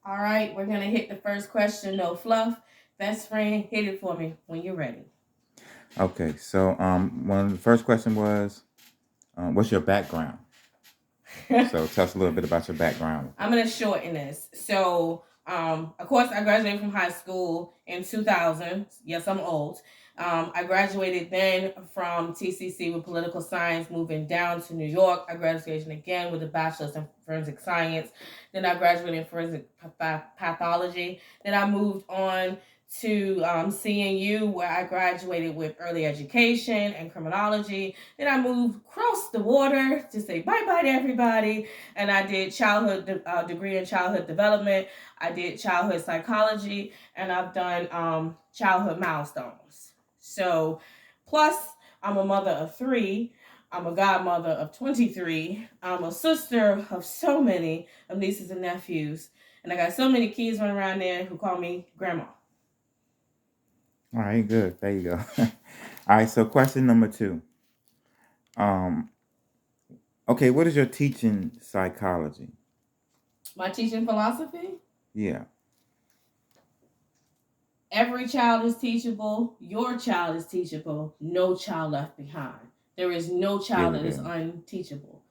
All right, we're gonna hit the first question. No fluff. Best friend, hit it for me when you're ready. Okay, so one the first question was, what's your background? So tell us a little bit about your background. I'm gonna shorten this. So, of course, I graduated from high school in 2000. Yes, I'm old. I graduated then from TCC with political science, moving down to New York. I graduated again with a bachelor's in forensic science. Then I graduated in forensic pathology. Then I moved on to CNU, where I graduated with early education and criminology. Then I moved across the water to say bye bye to everybody, and I did degree in childhood development. I did childhood psychology, and I've done childhood milestones. So, plus I'm a mother of three. I'm a godmother of 23. I'm a sister of so many of nieces and nephews, and I got so many kids running around there who call me grandma. All right, good. There you go. All right, so question number two. Um, okay, what is your teaching psychology? My teaching philosophy: Yeah, every child is teachable. Your child is teachable. No child left behind. There is no child really that is good. unteachable.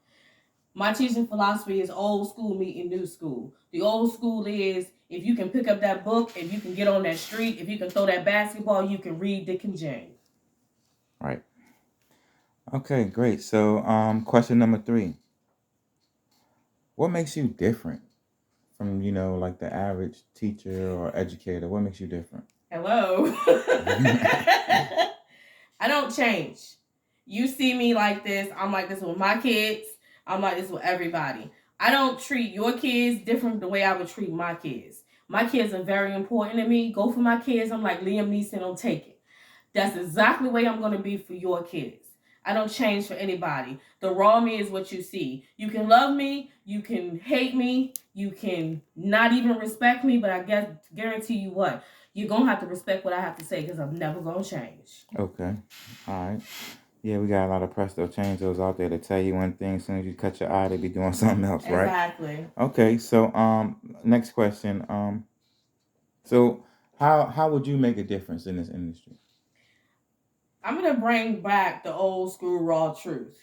My teaching philosophy is old school meeting new school. The old school is if you can pick up that book, if you can get on that street, if you can throw that basketball, you can read Dick and Jane. Right. Okay, great. So, question number three. What makes you different from, like the average teacher or educator? What makes you different? Hello. I don't change. You see me like this. I'm like this with my kids. I'm like this with everybody. I don't treat your kids different the way I would treat my kids. My kids are very important to me. Go for my kids. I'm like Liam Neeson, don't take it. That's exactly the way I'm going to be for your kids. I don't change for anybody. The raw me is what you see. You can love me, you can hate me, you can not even respect me, but I guarantee you what, you're going to have to respect what I have to say because I'm never going to change. Okay. All right. Yeah, we got a lot of presto changers out there to tell you one thing. As soon as you cut your eye, they be doing something else, right? Exactly. Okay. So, next question. So how would you make a difference in this industry? I'm going to bring back the old school raw truth.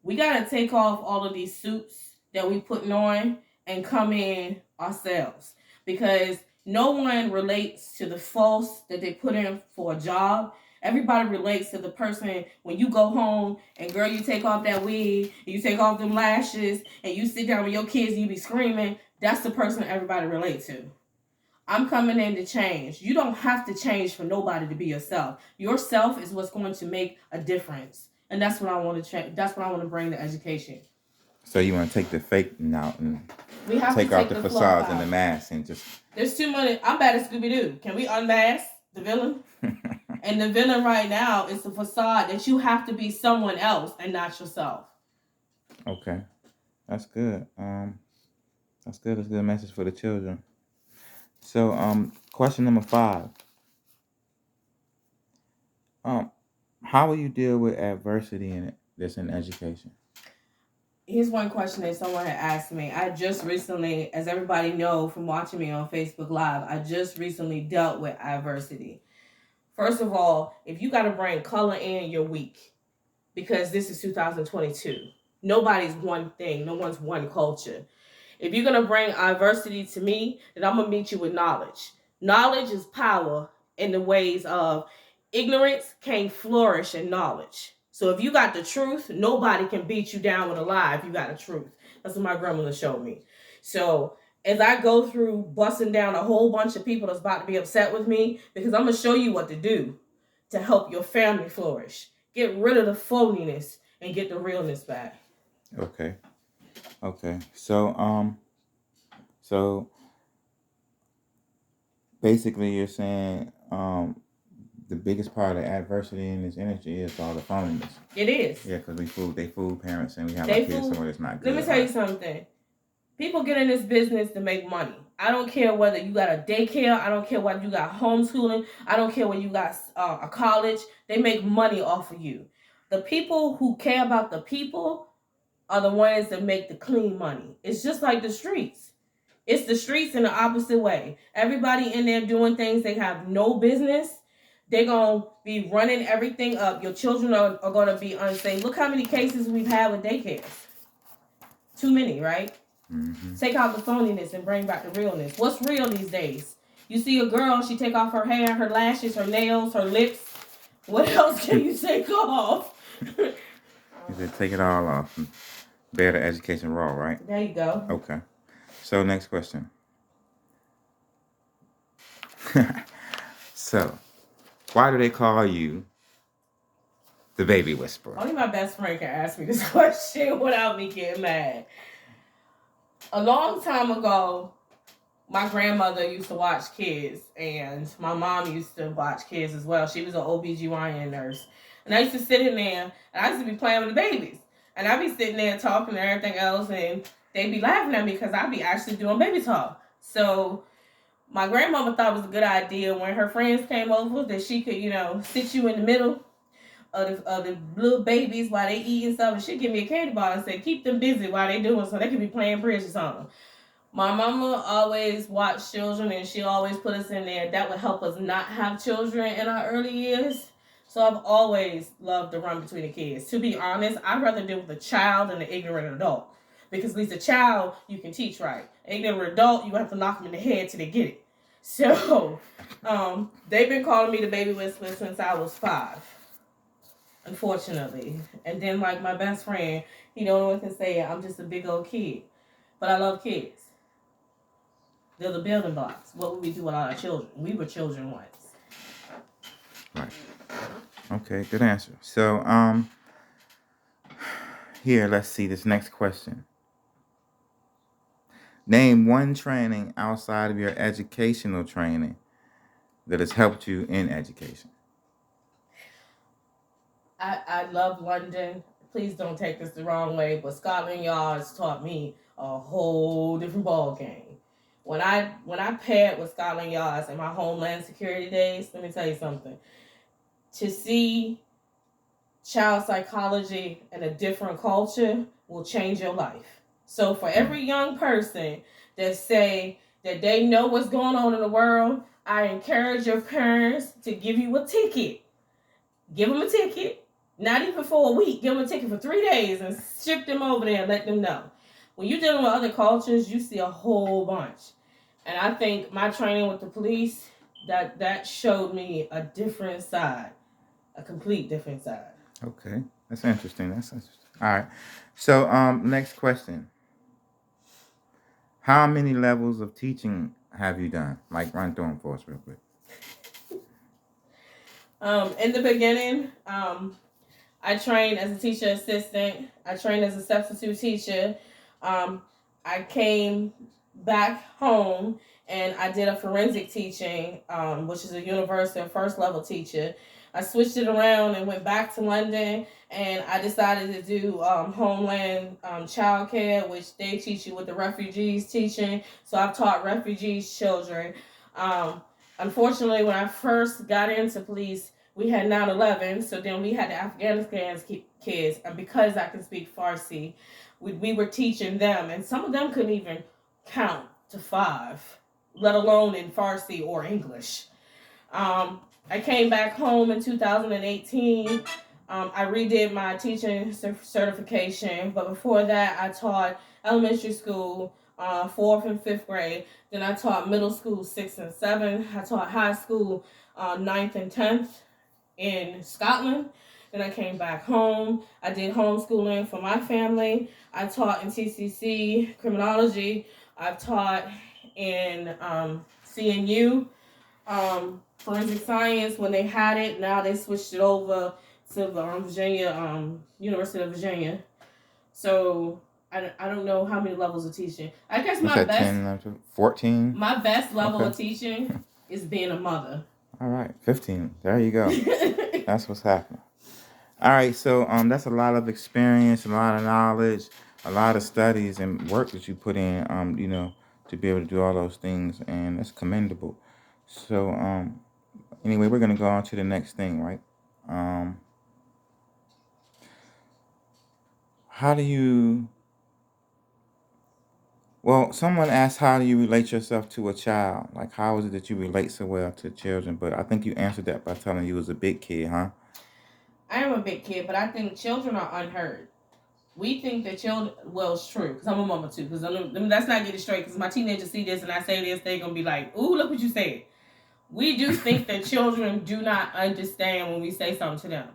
We got to take off all of these suits that we putting on and come in ourselves, because no one relates to the false that they put in for a job. Everybody relates to the person when you go home and girl, you take off that wig, and you take off them lashes, and you sit down with your kids and you be screaming. That's the person everybody relates to. I'm coming in to change. You don't have to change for nobody to be yourself. Yourself is what's going to make a difference. And that's what I want to change. That's what I want to bring to education. So you want to take the fake out and We have take to off take the the fluff facades and the out. masks and just. There's too many. I'm bad at Scooby Doo. Can we unmask the villain? And the villain right now is the facade that you have to be someone else and not yourself. Okay, that's good. That's good. That's a good message for the children. So, question number five. Um, how will you deal with adversity in this in education? Here's one question that someone had asked me. I just recently, as everybody know from watching me on Facebook Live, I just recently dealt with adversity. First of all, if you got to bring color in, you're weak, because this is 2022. Nobody's one thing. No one's one culture. If you're gonna bring adversity to me, then I'm gonna meet you with knowledge. Knowledge is power in the ways of ignorance can't flourish in knowledge. So if you got the truth, nobody can beat you down with a lie if you got the truth. That's what my grandmother showed me. So as I go through busting down a whole bunch of people that's about to be upset with me, because I'm gonna show you what to do to help your family flourish. Get rid of the phoniness and get the realness back. Okay. Okay. So basically, you're saying the biggest part of adversity in this industry is all the phoniness. It is. Yeah, because they fool parents and we have They our kids fool. somewhere that's not Let good. me tell you something. People get in this business to make money. I don't care whether you got a daycare. I don't care whether you got homeschooling. I don't care whether you got a college. They make money off of you. The people who care about the people are the ones that make the clean money. It's just like the streets. It's the streets in the opposite way. Everybody in there doing things they have no business. They're going to be running everything up. Your children are going to be unsafe. Look how many cases we've had with daycares. Too many, right? Mm-hmm. Take out the phoniness and bring back the realness. What's real these days? You see a girl, she take off her hair, her lashes, her nails, her lips. What else can you take off? You said take it all off and bear the education raw, right? There you go. Okay. So next question. So, why do they call you the baby whisperer? Only my best friend can ask me this question without me getting mad. A long time ago, my grandmother used to watch kids, and my mom used to watch kids as well. She was an OBGYN nurse. And I used to sit in there, and I used to be playing with the babies. And I'd be sitting there talking and everything else, and they'd be laughing at me because I'd be actually doing baby talk. So my grandmama thought it was a good idea when her friends came over that she could, sit you in the middle of the little babies while they eating stuff, and she'd give me a candy bar and say, keep them busy while they doing so they could be playing bridge or something. My mama always watched children, and she always put us in there. That would help us not have children in our early years. So I've always loved to run between the kids. To be honest, I'd rather deal with a child than an ignorant adult. Because at least a child, you can teach right. An ignorant adult, you have to knock them in the head till they get it. So they've been calling me the baby whisperer since I was 5. Unfortunately. And then, like my best friend, he don't know what to say. I'm just a big old kid. But I love kids. They're the building blocks. What would we do without our children? We were children once. Right. Okay, good answer. So, here, let's see this next question. Name one training outside of your educational training that has helped you in education. I love London. Please don't take this the wrong way, but Scotland Yard's taught me a whole different ball game. When I paired with Scotland Yards in my Homeland Security days, let me tell you something. To see child psychology in a different culture will change your life. So for every young person that say that they know what's going on in the world, I encourage your parents to give you a ticket. Give them a ticket, not even for a week. Give them a ticket for 3 days and ship them over there and let them know. When you're dealing with other cultures, you see a whole bunch. And I think my training with the police, that showed me a different side, a complete different side. Okay, that's interesting. All right. So, next question. How many levels of teaching have you done? Like, run through them for us real quick. In the beginning, I trained as a teacher assistant. I trained as a substitute teacher. I came back home and I did a forensic teaching, which is a universal first level teacher. I switched it around and went back to London, and I decided to do Homeland Child Care, which they teach you with the refugees teaching. So I've taught refugees children. Um, Unfortunately, when I first got into police, we had 9/11, so then we had the Afghanistan kids, and because I can speak Farsi, we were teaching them, and some of them couldn't even count to 5, let alone in Farsi or English. I came back home in 2018. I redid my teaching certification, but before that, I taught elementary school, 4th and 5th grade. Then I taught middle school, 6th and 7th. I taught high school, 9th and 10th in Scotland. Then I came back home. I did homeschooling for my family. I taught in TCC criminology. I've taught in CNU forensic science when they had it. Now they switched it over to Virginia, University of Virginia. So I don't know how many levels of teaching. I guess my best 10, 14. My best level of teaching is being a mother. All right, 15. There you go. That's what's happening. All right, so that's a lot of experience, a lot of knowledge, a lot of studies and work that you put in, to be able to do all those things, and that's commendable. So anyway, we're gonna go on to the next thing, right? How do you Well, someone asked, how do you relate yourself to a child? Like, how is it that you relate so well to children? But I think you answered that by telling you was a big kid, huh? I am a big kid, but I think children are unheard. We think that children, well, it's true, because I'm a mama too, because let's not get it straight, because my teenagers see this and I say this, they're going to be like, ooh, look what you said. We do think that children do not understand when we say something to them.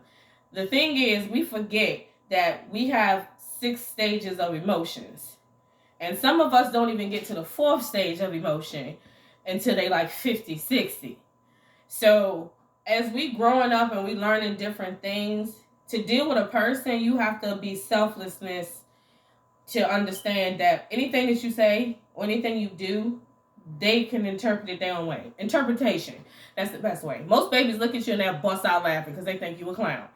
The thing is, we forget that we have 6 stages of emotions. And some of us don't even get to the fourth stage of emotion until they like 50, 60. So as we growing up and we learning different things, to deal with a person, you have to be selflessness to understand that anything that you say or anything you do, they can interpret it their own way. Interpretation. That's the best way. Most babies look at you and they'll bust out laughing because they think you a clown.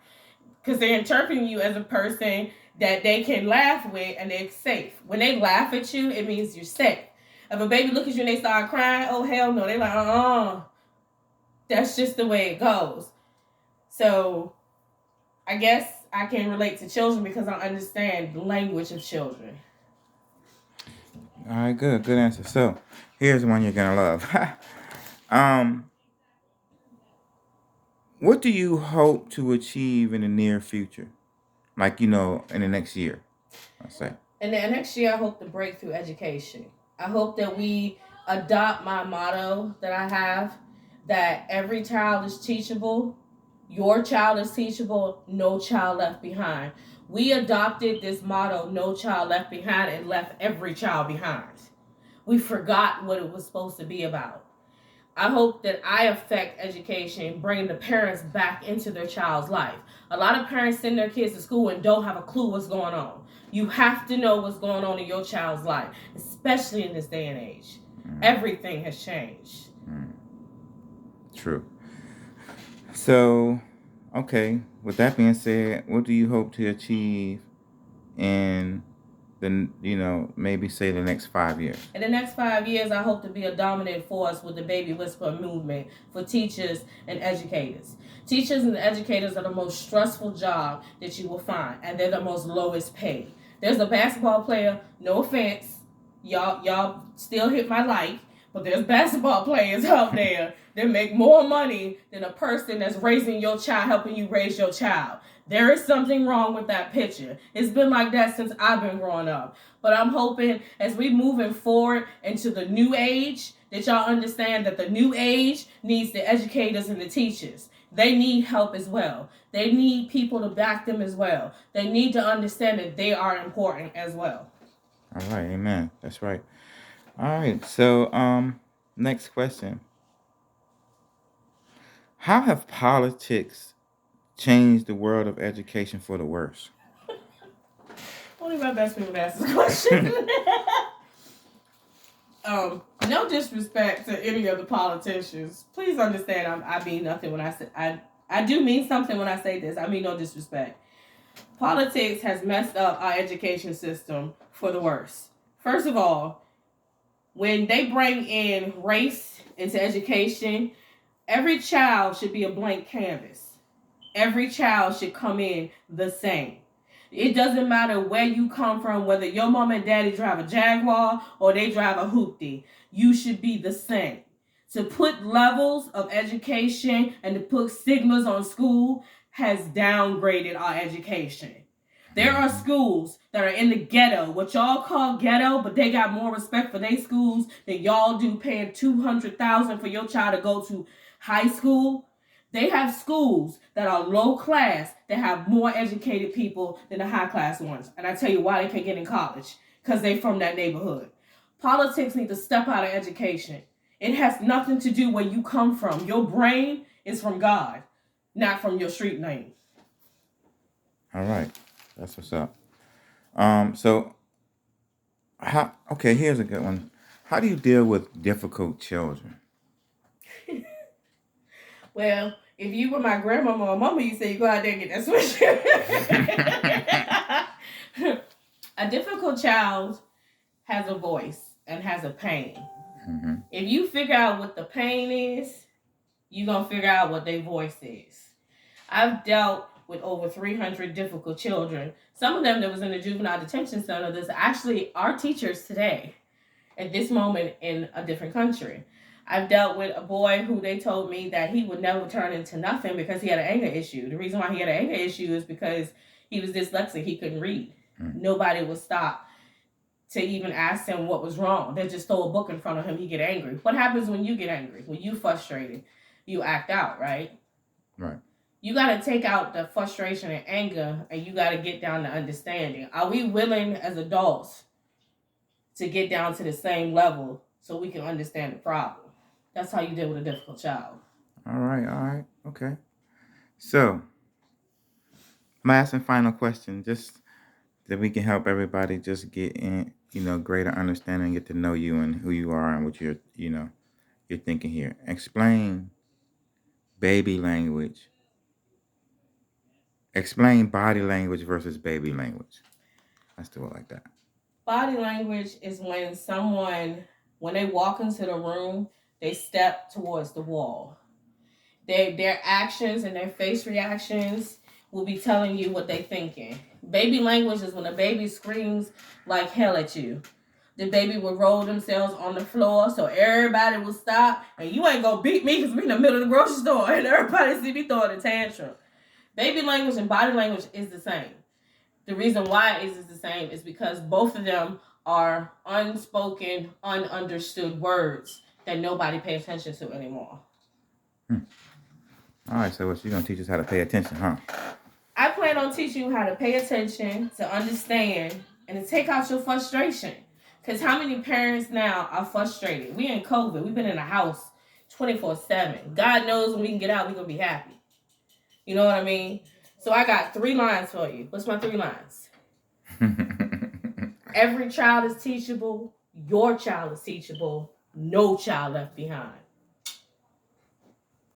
Because they're interpreting you as a person that they can laugh with and they're safe. When they laugh at you, it means you're safe. If a baby look at you and they start crying, oh hell no, they're like, that's just the way it goes. So I guess I can relate to children because I understand the language of children. All right, good, good answer. So, here's one you're gonna love. um, what do you hope to achieve in the near future? Like, in the next year, I say. And then next year, I hope to break through education. I hope that we adopt my motto that I have, that every child is teachable, your child is teachable, no child left behind. We adopted this motto, no child left behind, and left every child behind. We forgot what it was supposed to be about. I hope that I affect education, bringing the parents back into their child's life. A lot of parents send their kids to school and don't have a clue what's going on. You have to know what's going on in your child's life, especially in this day and age. Everything has changed. True. So, okay. With that being said, what do you hope to achieve in maybe say the next 5 years? In the next 5 years, I hope to be a dominant force with the Baby Whisperer movement for teachers and educators. Teachers and educators are the most stressful job that you will find, and they're the most lowest paid. There's a basketball player, no offense, y'all still hit my like, but there's basketball players out there that make more money than a person that's raising your child, helping you raise your child. There is something wrong with that picture. It's been like that since I've been growing up. But I'm hoping as we moving forward into the new age, that y'all understand that the new age needs the educators and the teachers. They need help as well. They need people to back them as well. They need to understand that they are important as well. All right, amen. That's right. All right. So, next question. How have politics changed the world of education for the worse? Only my best friend would ask this question. No disrespect to any of the politicians. Please understand, I mean nothing when I say I do mean something when I say this. I mean no disrespect. Politics has messed up our education system for the worse. First of all, when they bring in race into education, every child should be a blank canvas. Every child should come in the same. It doesn't matter where you come from, whether your mom and daddy drive a Jaguar or they drive a hoopty. You should be the same. To put levels of education and to put stigmas on school has downgraded our education. There are schools that are in the ghetto, what y'all call ghetto, but they got more respect for their schools than y'all do paying $200,000 for your child to go to high school. They have schools that are low class that have more educated people than the high class ones. And I tell you why they can't get in college. Because they from that neighborhood. Politics need to step out of education. It has nothing to do where you come from. Your brain is from God, not from your street name. All right. That's what's up. So how okay, here's a good one. How do you deal with difficult children? Well, if you were my grandmama or mama, you say you go out there and get that switch. A difficult child has a voice and has a pain. Mm-hmm. If you figure out what the pain is, you're going to figure out what their voice is. I've dealt with over 300 difficult children. Some of them that was in the juvenile detention center that's actually our teachers today. at this moment in a different country. I've dealt with a boy who they told me that he would never turn into nothing because he had an anger issue. The reason why he had an anger issue is because he was dyslexic. He couldn't read. Nobody would stop to even ask him what was wrong. They just throw a book in front of him. He get angry. What happens when you get angry? When you frustrated, you act out, right? Right. You got to take out the frustration and anger, and you got to get down to understanding. Are we willing as adults to get down to the same level so we can understand the problem? That's how you deal with a difficult child. All right. Okay. So, I'm asking final question, just that we can help everybody just get in, greater understanding, get to know you and who you are and what you're thinking here. Explain baby language. Explain body language versus baby language. Let's do it like that. Body language is when they walk into the room, they step towards the wall. Their actions and their face reactions will be telling you what they're thinking. Baby language is when a baby screams like hell at you. The baby will roll themselves on the floor so everybody will stop. And you ain't gonna beat me because we in the middle of the grocery store and everybody see me throwing a tantrum. Baby language and body language is the same. The reason why it is the same is because both of them are unspoken, ununderstood words that nobody pays attention to anymore. All right, so what you're going to teach us how to pay attention, huh? I plan on teaching you how to pay attention, to understand, and to take out your frustration. Because how many parents now are frustrated? We in COVID. We've been in the house 24/7. God knows when we can get out, we're going to be happy. You know what I mean? So I got 3 lines for you. What's my 3 lines? Every child is teachable. Your child is teachable. No child left behind.